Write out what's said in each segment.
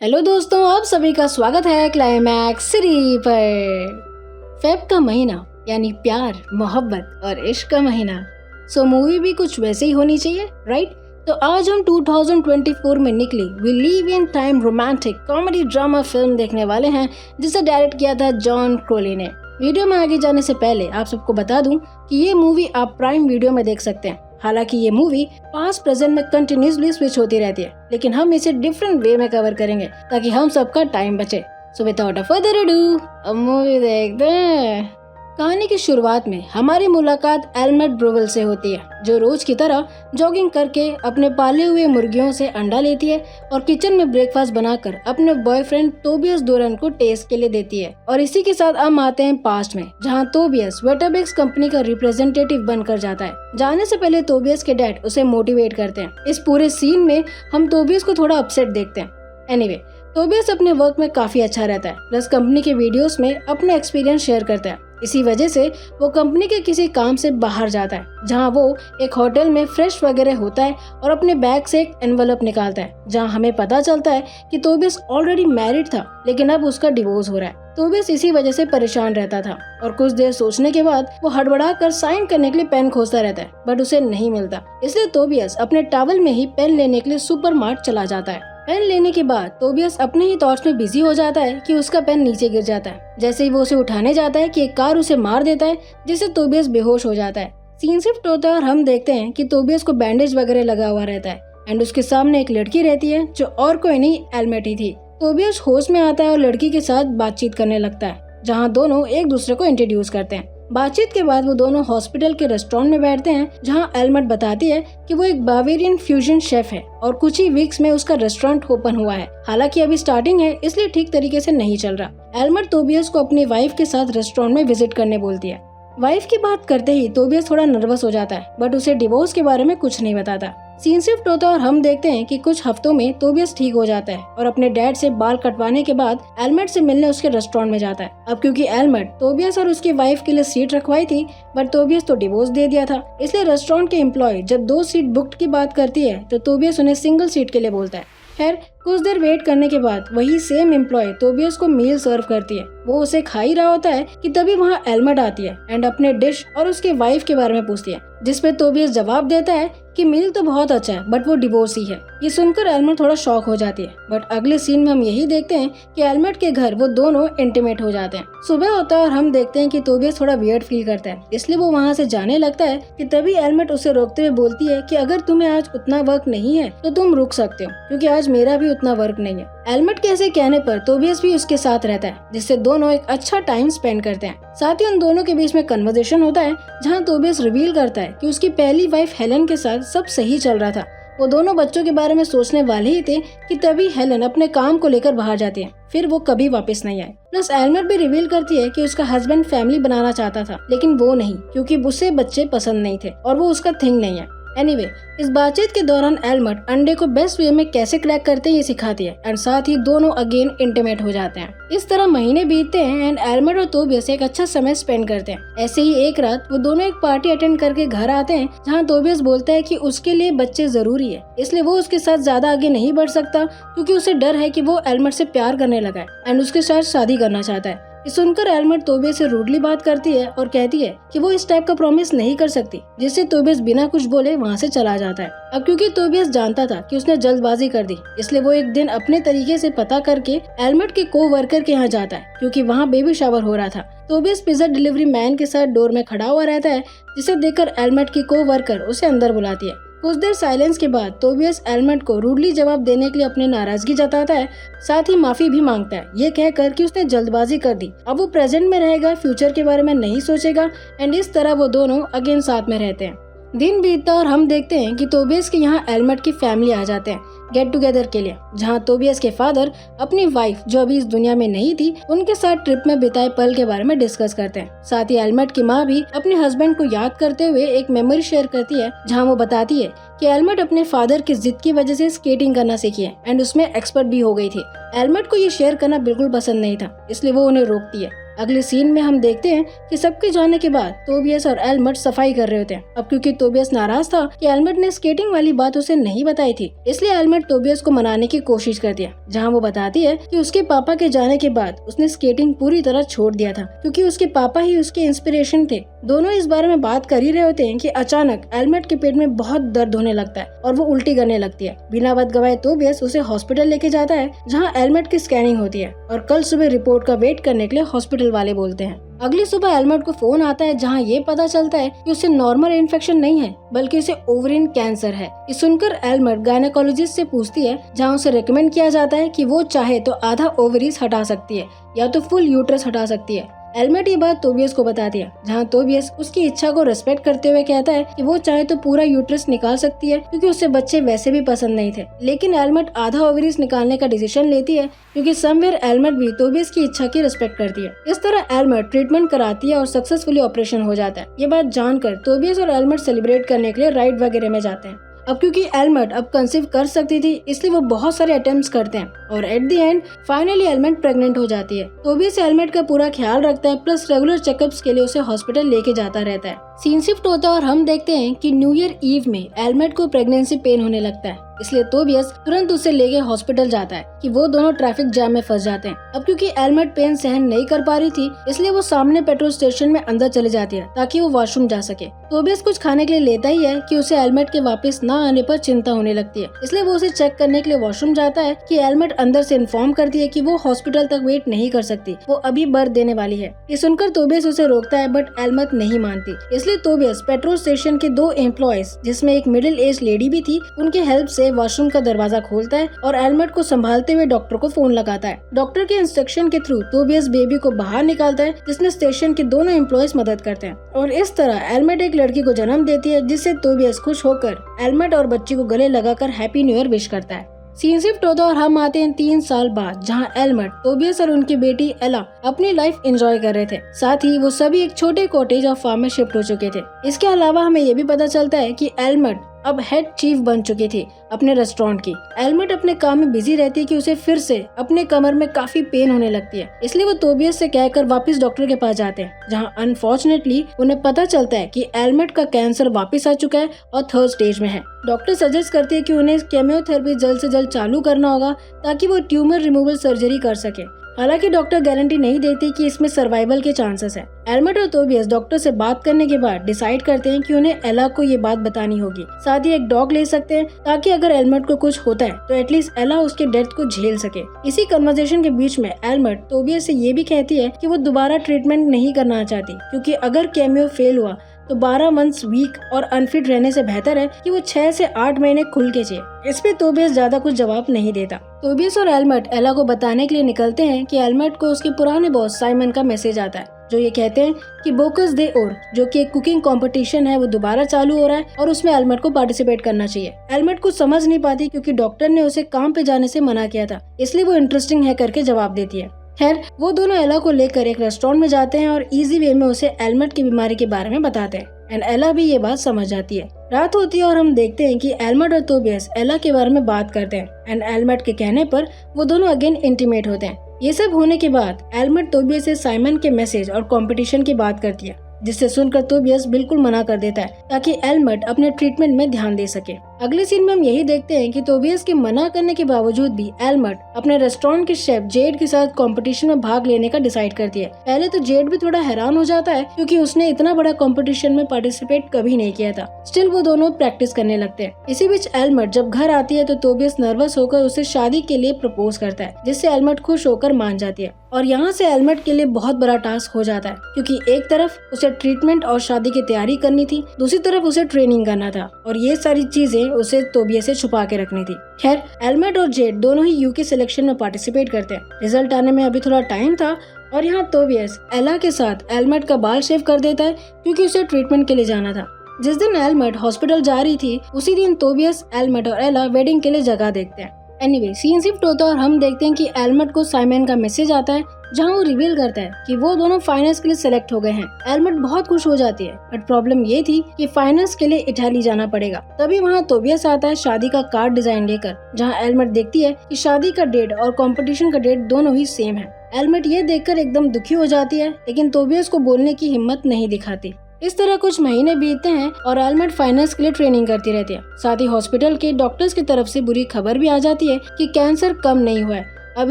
Hello दोस्तों, आप सभी का स्वागत है क्लाइमैक्स सीरीज पर। फेब का महीना यानी प्यार, मोहब्बत और इश्क का महीना। सो मूवी भी कुछ वैसे ही होनी चाहिए, राइट? तो आज हम 2024 में निकली we live in time romantic comedy drama film देखने वाले हैं, जिसे डायरेक्ट किया था जॉन क्रोली ने। वीडियो में आगे जाने से पहले आप सबको बता दूं कि ये मूवी आप प्राइम वीडियो में देख सकते हैं। हालांकि ये मूवी पास्ट प्रेजेंट में कंटिन्यूसली स्विच होती रहती है, लेकिन हम इसे डिफरेंट वे में कवर करेंगे ताकि हम सबका टाइम बचे। सो विदाउट फर्दर अडू अब मूवी देखते हैं। कहानी की शुरुआत में हमारी मुलाकात एल्मट ब्रोवेल से होती है, जो रोज की तरह जॉगिंग करके अपने पाले हुए मुर्गियों से अंडा लेती है और किचन में ब्रेकफास्ट बनाकर अपने बॉयफ्रेंड टोबियस डोरन को टेस्ट के लिए देती है। और इसी के साथ हम आते हैं पास्ट में, जहां टोबियस वेटरबेक्स कंपनी का रिप्रेजेंटेटिव बनकर जाता है। जाने से पहले टोबियस के डैड उसे मोटिवेट करते हैं। इस पूरे सीन में हम टोबियस को थोड़ा अपसेट देखते हैं। एनीवे, टोबियस अपने वर्क में काफी अच्छा रहता है, प्लस कंपनी के वीडियोस में अपना एक्सपीरियंस शेयर करता है। इसी वजह से वो कंपनी के किसी काम से बाहर जाता है, जहां वो एक होटल में फ्रेश वगैरह होता है और अपने बैग से एक एनवलप निकालता है, जहां हमें पता चलता है कि टोबियस ऑलरेडी मैरिड था, लेकिन अब उसका डिवोर्स हो रहा है। टोबियस इसी वजह से परेशान रहता था और कुछ देर सोचने के बाद वो हड़बड़ा कर साइन करने के लिए पेन खोजता रहता है, बट उसे नहीं मिलता। इसलिए टोबियस अपने टॉवल में ही पेन लेने के लिए सुपरमार्ट चला जाता है। पेन लेने के बाद टोबियस अपने ही थॉट्स में बिजी हो जाता है कि उसका पेन नीचे गिर जाता है। जैसे ही वो उसे उठाने जाता है कि एक कार उसे मार देता है, जिससे टोबियस बेहोश हो जाता है। सीन शिफ्ट होता है और हम देखते हैं कि टोबियस को बैंडेज वगैरह लगा हुआ रहता है एंड उसके सामने एक लड़की रहती है, जो और कोई नहीं एल्मेट ही थी। टोबियस होश में आता है और लड़की के साथ बातचीत करने लगता है, जहाँ दोनों एक दूसरे को इंट्रोड्यूस करते हैं। बातचीत के बाद वो दोनों हॉस्पिटल के रेस्टोरेंट में बैठते हैं, जहां एल्मट बताती है कि वो एक बावेरियन फ्यूजन शेफ है और कुछ ही वीक्स में उसका रेस्टोरेंट ओपन हुआ है। हालांकि अभी स्टार्टिंग है, इसलिए ठीक तरीके से नहीं चल रहा। एल्मट टोबियस को अपनी वाइफ के साथ रेस्टोरेंट में विजिट करने बोलती है। वाइफ की बात करते ही टोबियस थोड़ा नर्वस हो जाता है, बट उसे डिवोर्स के बारे में कुछ नहीं बताता। सीन शिफ्ट होता है और हम देखते हैं कि कुछ हफ्तों में टोबियस ठीक हो जाता है और अपने डैड से बाल कटवाने के बाद एल्मट से मिलने उसके रेस्टोरेंट में जाता है। अब क्योंकि एल्मट टोबियस और उसकी वाइफ के लिए सीट रखवाई थी, बट टोबियस तो डिवोर्स दे दिया था, इसलिए रेस्टोरेंट के एम्प्लॉय जब 2 सीट बुक्ड की बात करती है तो टोबियस उन्हें सिंगल सीट के लिए बोलता है। खैर, कुछ देर वेट करने के बाद वही सेम एम्प्लॉय टोबियस को मील सर्व करती है। वो उसे खा ही रहा होता है कि तभी वहाँ एल्मट आती है एंड अपने डिश और उसके वाइफ के बारे में पूछती है, जिसपे टोबियस जवाब देता है कि मील तो बहुत अच्छा है, बट वो डिवोर्सी है। ये सुनकर एल्मट थोड़ा शॉक हो जाती है, बट अगले सीन में हम यही देखते हैं कि एल्मट के घर वो दोनों इंटीमेट हो जाते हैं। सुबह होता है और हम देखते हैं कि टोबियस थोड़ा वियर्ड फील करता है, इसलिए वो वहाँ से जाने लगता है कि तभी एल्मट उसे रोकते हुए बोलती है कि अगर तुम्हें आज उतना वर्क नहीं है तो तुम रुक सकते हो, क्योंकि आज मेरा भी उतना वर्क नहीं है। एल्मट के ऐसे कहने पर टोबियस भी उसके साथ रहता है, जिससे दोनों एक अच्छा टाइम स्पेंड करते हैं। साथ ही उन दोनों के बीच में कन्वर्सेशन होता है, जहां टोबियस रिवील करता है कि उसकी पहली वाइफ हेलन के साथ सब सही चल रहा था। वो दोनों बच्चों के बारे में सोचने वाले ही थे कि तभी हेलन अपने काम को लेकर बाहर जाती है, फिर वो कभी वापस नहीं आए। प्लस एल्मट भी रिवील करती है कि उसका हस्बैंड फैमिली बनाना चाहता था, लेकिन वो नहीं, क्योंकि उसे बच्चे पसंद नहीं थे और वो उसका थिंग नहीं है। एनीवे, इस बातचीत के दौरान एल्मट अंडे को बेस्ट वे में कैसे क्रैक करते हैं ये सिखाती है एंड साथ ही दोनों अगेन इंटीमेट हो जाते हैं। इस तरह महीने बीतते हैं एंड एल्मट और टोबियस एक अच्छा समय स्पेंड करते हैं। ऐसे ही एक रात वो दोनों एक पार्टी अटेंड करके घर आते हैं, जहां टोबियस बोलता है कि उसके लिए बच्चे जरूरी है, इसलिए वो उसके साथ ज्यादा आगे नहीं बढ़ सकता, क्योंकि उसे डर है कि वो एल्मट से प्यार करने लगा है एंड उसके साथ शादी करना चाहता है। ये सुनकर एल्मट टोबियस से रूडली बात करती है और कहती है कि वो इस टाइप का प्रॉमिस नहीं कर सकती, जिससे टोबियस बिना कुछ बोले वहाँ से चला जाता है। अब क्योंकि टोबियस जानता था कि उसने जल्दबाजी कर दी, इसलिए वो एक दिन अपने तरीके से पता करके एल्मट के को वर्कर के यहाँ जाता है, क्योंकि वहाँ बेबी शावर हो रहा था। टोबियस पिज्जा डिलीवरी मैन के साथ डोर में खड़ा हुआ रहता है, जिसे देखकर एल्मट की को वर्कर उसे अंदर बुलाती है। कुछ देर साइलेंस के बाद टोबियस एल्मट को रूडली जवाब देने के लिए अपनी नाराजगी जताता है, साथ ही माफी भी मांगता है, ये कहकर कि उसने जल्दबाजी कर दी, अब वो प्रेजेंट में रहेगा, फ्यूचर के बारे में नहीं सोचेगा एंड इस तरह वो दोनों अगेन साथ में रहते हैं। दिन बीतता और हम देखते हैं कि टोबियस के यहाँ एल्मट की फैमिली आ जाते हैं गेट टुगेदर के लिए, जहाँ टोबियस के फादर अपनी वाइफ, जो अभी इस दुनिया में नहीं थी, उनके साथ ट्रिप में बिताए पल के बारे में डिस्कस करते हैं। साथ ही एल्मट की माँ भी अपने हस्बैंड को याद करते हुए एक मेमोरी शेयर करती है, जहाँ वो बताती है कि एल्मट अपने फादर की जिद की वजह से स्केटिंग करना सीखी है एंड उसमें एक्सपर्ट भी हो गई थी। एल्मट को ये शेयर करना बिल्कुल पसंद नहीं था, इसलिए वो उन्हें रोकती है। अगले सीन में हम देखते हैं कि सबके जाने के बाद टोबियस और एल्मट सफाई कर रहे होते हैं। अब क्योंकि टोबियस नाराज था कि एल्मट ने स्केटिंग वाली बात उसे नहीं बताई थी, इसलिए एल्मट टोबियस को मनाने की कोशिश करती है, जहाँ वो बताती है कि उसके पापा के जाने के बाद उसने स्केटिंग पूरी तरह छोड़ दिया था क्योंकि उसके पापा ही उसके इंस्पिरेशन थे। दोनों इस बारे में बात कर ही रहे होते हैं कि अचानक एल्मट के पेट में बहुत दर्द होने लगता है और वो उल्टी करने लगती है। बिना वक्त गवाए टोबियस उसे हॉस्पिटल लेके जाता है, जहाँ एल्मट की स्कैनिंग होती है और कल सुबह रिपोर्ट का वेट करने के लिए हॉस्पिटल वाले बोलते हैं। अगली सुबह एल्मट को फोन आता है, जहाँ ये पता चलता है कि उसे नॉर्मल इन्फेक्शन नहीं है बल्कि उसे ओवरिन कैंसर है। ये सुनकर एल्मट गायनेकोलॉजिस्ट से पूछती है, जहाँ उसे रिकमेंड किया जाता है कि वो चाहे तो आधा ओवरीज हटा सकती है या तो फुल यूट्रस हटा सकती है। एल्मट ये बात टोबियस को बताती है, जहाँ टोबियस उसकी इच्छा को रेस्पेक्ट करते हुए कहता है कि वो चाहे तो पूरा यूट्रस निकाल सकती है क्योंकि उसे बच्चे वैसे भी पसंद नहीं थे। लेकिन एल्मट आधा ओवरीज निकालने का डिसीजन लेती है क्योंकि समवेयर एल्मट भी टोबियस की इच्छा की रिस्पेक्ट करती है। इस तरह एल्मट ट्रीटमेंट कराती है और सक्सेसफुली ऑपरेशन हो जाता है। ये बात जानकर टोबियस और एल्मट सेलिब्रेट करने के लिए राइड वगैरह में जाते हैं। अब क्योंकि एल्मट अब कंसीव कर सकती थी, इसलिए वो बहुत सारे अटेम्प्ट्स करते हैं और at the end finally almost pregnant हो जाती है। टोबियस एल्मट का पूरा ख्याल रखता है, प्लस रेगुलर चेकअप्स के लिए उसे हॉस्पिटल लेके जाता रहता है। सीन शिफ्ट होता है और हम देखते हैं कि न्यू ईयर ईव में एल्मट को प्रेगनेंसी पेन होने लगता है, इसलिए टोबियस तुरंत उसे लेके हॉस्पिटल जाता है कि वो दोनों ट्रैफिक जैम में फंस जाते हैं। अब क्योंकि एल्मट पेन सहन नहीं कर पा रही थी, इसलिए वो सामने पेट्रोल स्टेशन में अंदर चले जाती है ताकि वो वॉशरूम जा सके। टोबियस कुछ खाने के लिए लेता ही है कि उसे एल्मट के वापस न आने पर चिंता होने लगती है, इसलिए वो उसे चेक करने के लिए वॉशरूम जाता है कि एल्मट अंदर से इन्फॉर्म करती है कि वो हॉस्पिटल तक वेट नहीं कर सकती, वो अभी बर्थ देने वाली है। ये सुनकर टोबियस उसे रोकता है, बट एल्मट नहीं मानती, इसलिए टोबियस पेट्रोल स्टेशन के 2 एम्प्लॉयज, जिसमें एक मिडिल एज लेडी भी थी, उनके हेल्प से वॉशरूम का दरवाजा खोलता है और एल्मट को संभालते हुए डॉक्टर को फोन लगाता है। डॉक्टर के इंस्ट्रक्शन के थ्रू टोबियस बेबी को बाहर निकालता है, जिसमें स्टेशन के दोनों एम्प्लॉयज मदद करते हैं और इस तरह एल्मट एक लड़की को जन्म देती है, जिससे टोबियस खुश होकर एल्मट और बच्ची को गले लगाकर हैप्पी न्यू ईयर विश करता है। सीन शिफ्ट होता और हम आते हैं 3 साल बाद, जहां एल्मट, टोबियस और उनकी बेटी एला अपनी लाइफ एंजॉय कर रहे थे। साथ ही वो सभी एक छोटे कॉटेज और फार्म में शिफ्ट हो चुके थे। इसके अलावा हमें ये भी पता चलता है कि एल्मट अब हेड चीफ बन चुकी थी अपने रेस्टोरेंट की। एल्मट अपने काम में बिजी रहती है कि उसे फिर से अपने कमर में काफी पेन होने लगती है, इसलिए वो टोबियस से कहकर वापस डॉक्टर के पास जाते हैं, जहां अनफॉर्चुनेटली उन्हें पता चलता है कि एल्मट का कैंसर वापस आ चुका है और 3rd स्टेज में है। डॉक्टर सजेस्ट करती है कि उन्हें केमियोथेरेपी जल्द से जल्द चालू करना होगा ताकि वो ट्यूमर रिमूवल सर्जरी कर सके। हालांकि डॉक्टर गारंटी नहीं देती कि इसमें सर्वाइवल के चांसेस है। एल्मट और टोबियस डॉक्टर से बात करने के बाद डिसाइड करते हैं कि उन्हें एला को ये बात बतानी होगी। साथ ही एक डॉग ले सकते हैं ताकि अगर एल्मट को कुछ होता है तो एटलीस्ट एला उसके डेथ को झेल सके। इसी कन्वर्सेशन के बीच में एल्मट टोबियस से ये भी कहती है कि वो दोबारा ट्रीटमेंट नहीं करना चाहती, क्योंकि अगर केमियो फेल हुआ तो 12 मंथ्स वीक और अनफिट रहने से बेहतर है कि वो 6 से 8 महीने खुल के जिए। इस पे टोबियस ज्यादा कुछ जवाब नहीं देता। टोबियस और एल्मट एला को बताने के लिए निकलते हैं कि एल्मट को उसके पुराने बॉस साइमन का मैसेज आता है, जो ये कहते हैं कि बोकस दे ओर, जो कि एक कुकिंग कंपटीशन है, वो दोबारा चालू हो रहा है और उसमें एल्मट को पार्टिसिपेट करना चाहिए। एल्मट कुछ समझ नहीं पाती क्योंकि डॉक्टर ने उसे काम पे जाने से मना किया था, इसलिए वो इंटरेस्टिंग है करके जवाब देती है। खैर, वो दोनों एला को लेकर एक रेस्टोरेंट में जाते हैं और इजी वे में उसे एल्मट की बीमारी के बारे में बताते हैं एंड एला भी ये बात समझ जाती है। रात होती है और हम देखते हैं कि एल्मट और टोबियस एला के बारे में बात करते हैं एंड एल्मट के कहने पर वो दोनों अगेन इंटीमेट होते हैं। ये सब होने के बाद एल्मट टोबियस से साइमन के मैसेज और कंपटीशन की बात करती है, जिससे सुनकर टोबियस बिल्कुल मना कर देता है ताकि एल्मट अपने ट्रीटमेंट में ध्यान दे सके। अगले सीन में हम यही देखते हैं कि टोबियस के मना करने के बावजूद भी एल्मट अपने रेस्टोरेंट के शेफ जेड के साथ कंपटीशन में भाग लेने का डिसाइड करती है। पहले तो जेड भी थोड़ा हैरान हो जाता है क्योंकि उसने इतना बड़ा कंपटीशन में पार्टिसिपेट कभी नहीं किया था। स्टिल वो दोनों प्रैक्टिस करने लगते हैं। इसी बीच एल्मट जब घर आती है तो टोबियस नर्वस होकर उसे शादी के लिए प्रपोज करता है, जिससे एल्मट खुश होकर मान जाती है। और यहाँ से एल्मट के लिए बहुत बड़ा टास्क हो जाता है, क्योंकि एक तरफ उसे ट्रीटमेंट और शादी की तैयारी करनी थी, दूसरी तरफ उसे ट्रेनिंग करना था और ये सारी चीजें उसे टोबियस से छुपा के रखनी थी। खैर, एल्मट और जेड दोनों ही यूके सिलेक्शन में पार्टिसिपेट करते हैं। रिजल्ट आने में अभी थोड़ा टाइम था और यहाँ टोबियस एला के साथ एल्मट का बाल शेव कर देता है क्योंकि उसे ट्रीटमेंट के लिए जाना था। जिस दिन एल्मट हॉस्पिटल जा रही थी उसी दिन टोबियस, एल्मट और एला वेडिंग के लिए जगह देखते हैं। एनीवे, सीन शिफ्ट होता है और हम देखते हैं कि एल्मट को साइमन का मैसेज आता है, जहां वो रिवील करता है कि वो दोनों फाइनेंस के लिए सिलेक्ट हो गए हैं। एल्मट बहुत खुश हो जाती है, बट प्रॉब्लम ये थी कि फाइनेंस के लिए इटाली जाना पड़ेगा। तभी वहां टोबियस आता है शादी का कार्ड डिजाइन लेकर, जहां एल्मट देखती है कि शादी का डेट और कंपटीशन का डेट दोनों ही सेम है। एलमेट ये देखकर एकदम दुखी हो जाती है, लेकिन तोबियस को बोलने की हिम्मत नहीं दिखाती। इस तरह कुछ महीने बीतते हैं और एलमेट फाइनेंस के लिए ट्रेनिंग करती रहती है। साथ ही हॉस्पिटल के डॉक्टर्स की तरफ से बुरी खबर भी आ जाती है कि कैंसर कम नहीं हुआ है। अब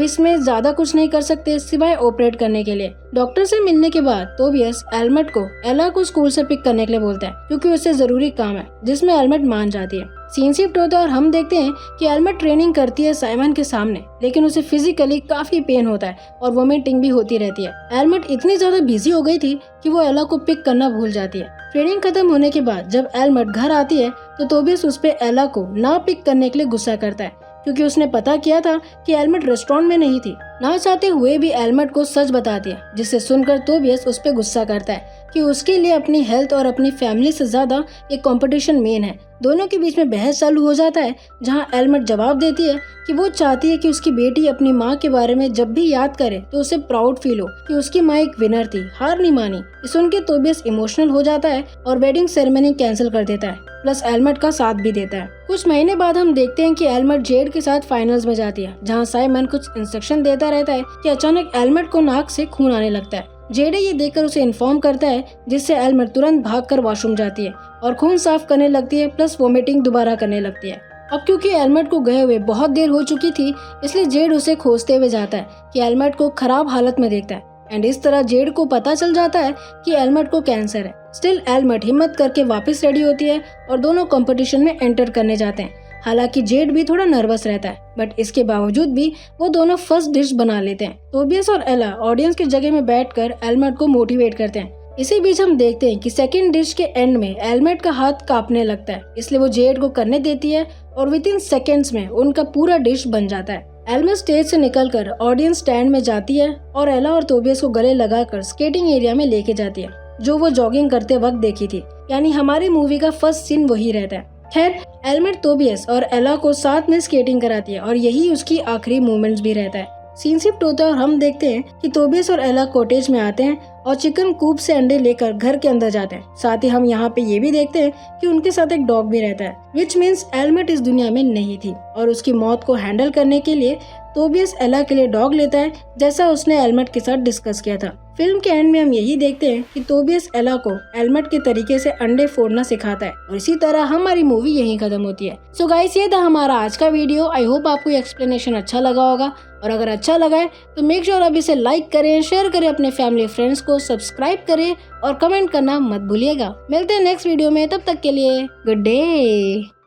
इसमें ज्यादा कुछ नहीं कर सकते सिवाय ऑपरेट करने के लिए। डॉक्टर से मिलने के बाद तोबियस एलमेट को एला को स्कूल से पिक करने के लिए बोलता है, क्योंकि उसे जरूरी काम है, जिसमें एलमेट मान जाती है। सीन शिफ्ट होता है और हम देखते हैं कि एलमेट ट्रेनिंग करती है साइमन के सामने, लेकिन उसे फिजिकली काफी पेन होता है और वोमिटिंग भी होती रहती है। एलमेट इतनी ज्यादा बिजी हो गई थी कि वो एला को पिक करना भूल जाती है। ट्रेनिंग खत्म होने के बाद जब एलमेट घर आती है तो तोबियस उस पे एला को ना पिक करने के लिए गुस्सा करता है, क्योंकि उसने पता किया था कि एलमेट रेस्टोरेंट में नहीं थी। ना चाहते हुए भी एलमेट को सच बताती है, जिससे सुनकर तोबियस उस पे गुस्सा करता है कि उसके लिए अपनी हेल्थ और अपनी फैमिली से ज्यादा ये कंपटीशन मेन है। दोनों के बीच में बहस चालू हो जाता है, जहां एलमेट जवाब देती है कि वो चाहती है कि उसकी बेटी अपनी माँ के बारे में जब भी याद करे तो उसे प्राउड फील हो कि उसकी माँ एक विनर थी, हार नहीं मानी। सुन के तोबियस इमोशनल हो जाता है और वेडिंग सेरेमनी कैंसिल कर देता है, प्लस एलमेट का साथ भी देता है। कुछ महीने बाद हम देखते हैं कि एलमेट जेड के साथ फाइनल्स में जाती है, जहाँ साइमन कुछ इंस्ट्रक्शन देता रहता है कि अचानक एलमेट को नाक से खून आने लगता है। जेडे ये देखकर उसे इन्फॉर्म करता है, जिससे एलमेट तुरंत भागकर वॉशरूम जाती है और खून साफ करने लगती है, प्लस वोमिटिंग दोबारा करने लगती है। अब क्योंकि एलमेट को गए हुए बहुत देर हो चुकी थी, इसलिए जेड उसे खोजते हुए जाता है कि एलमेट को खराब हालत में देखता है। एंड इस तरह जेड को पता चल जाता है कि एलमेट को कैंसर है। स्टिल एलमेट हिम्मत करके वापस रेडी होती है और दोनों कंपटीशन में एंटर करने जाते हैं। हालांकि जेड भी थोड़ा नर्वस रहता है, बट इसके बावजूद भी वो दोनों फर्स्ट डिश बना लेते हैं। तोबियस और एला ऑडियंस की जगह में बैठकर एलमेट को मोटिवेट करते हैं। इसी बीच हम देखते हैं कि सेकंड डिश के एंड में एलमेट का हाथ कांपने लगता है, इसलिए वो जेड को करने देती है और विद इन सेकेंड्स में उनका पूरा डिश बन जाता है। एलमेट स्टेज से निकलकर ऑडियंस स्टैंड में जाती है और एला और तोबियस को गले लगाकर स्केटिंग एरिया में लेके जाती है, जो वो जॉगिंग करते वक्त देखी थी। यानी हमारी मूवी का फर्स्ट सीन वही रहता है। खैर, एलमेट तोबियस और एला को साथ में स्केटिंग कराती है और यही उसकी आखिरी मूवमेंट्स भी रहता है। सीन शिफ्ट होता है और हम देखते हैं कि तोबियस और एला कॉटेज में आते हैं और चिकन कूप से अंडे लेकर घर के अंदर जाते हैं। साथ ही हम यहाँ पे ये भी देखते हैं कि उनके साथ एक डॉग भी रहता है, विच मीन्स एलमेट इस दुनिया में नहीं थी और उसकी मौत को हैंडल करने के लिए तोबियस एला के लिए डॉग लेता है, जैसा उसने एलमेट के साथ डिस्कस किया था। फिल्म के एंड में हम यही देखते हैं कि तोबियस एला को एलमेट के तरीके से अंडे फोड़ना सिखाता है और इसी तरह हमारी मूवी यहीं खत्म होती है। सो गाइस, ये था हमारा आज का वीडियो। आई होप आपको ये एक्सप्लेनेशन अच्छा लगा होगा, और अगर अच्छा लगा है तो मेक श्योर अब इसे लाइक करें, शेयर करें अपने फैमिली फ्रेंड्स को, सब्सक्राइब करें और कमेंट करना मत भूलिएगा। मिलते हैं नेक्स्ट वीडियो में, तब तक के लिए गुड डे।